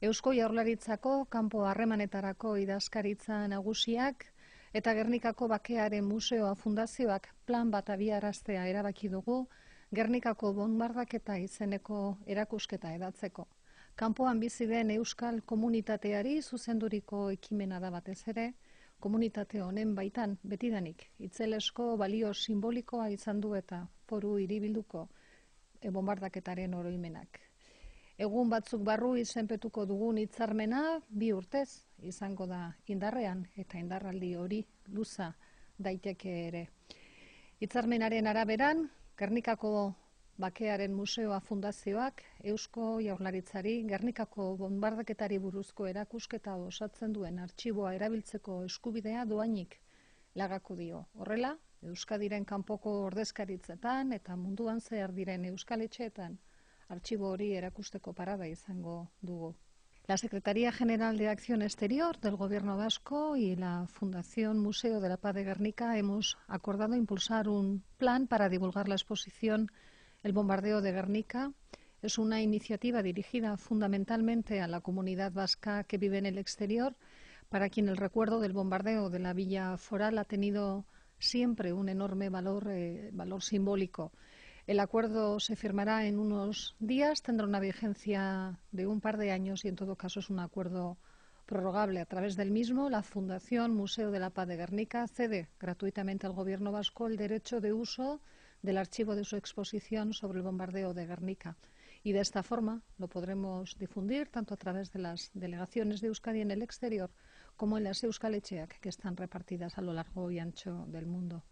Eusko Jaurlaritzako kanpo harremanetarako idazkaritza nagusiak eta Gernikako Bakearen Museoa Fundazioak plan bat abiaraztea erabaki dugu Gernikako bonbardaketa izeneko erakusketa edatzeko. Kanpoan bizi den euskal komunitateari zuzenduriko ekimena da batez ere, komunitate honen baitan betidanik itzelesko balio simbolikoa izan du eta foru hiribilduko bonbardaketaren oroimenak. Egun batzuk barru izenpetuko dugun hitzarmena 2 urtez izango da indarrean eta indarraldi hori luza daiteke ere. Hitzarmenaren araberan, Gernikako Bakearen Museoa Fundazioak Eusko Jaurlaritzari Gernikako bonbardaketari buruzko erakusketa osatzen duen artxiboa erabiltzeko eskubidea doainik lagako dio. Horrela, Euskadiren kanpoko ordezkaritzetan eta munduan zehar diren euskal etxeetan artxibo hori erakusteko parada izango dugu. La Secretaría General de Acción Exterior del Gobierno Vasco y la Fundación Museo de la Paz de Guernica hemos acordado impulsar un plan para divulgar la exposición El bombardeo de Guernica. Es una iniciativa dirigida fundamentalmente a la comunidad vasca que vive en el exterior, para quien el recuerdo del bombardeo de la villa foral ha tenido siempre un enorme valor simbólico. El acuerdo se firmará en unos días, tendrá una vigencia de un par de años y en todo caso es un acuerdo prorrogable. A través del mismo, la Fundación Museo de la Paz de Guernica cede gratuitamente al Gobierno vasco el derecho de uso del archivo de su exposición sobre el bombardeo de Guernica. Y de esta forma lo podremos difundir tanto a través de las delegaciones de Euskadi en el exterior como en las Euskal Etxeak que están repartidas a lo largo y ancho del mundo.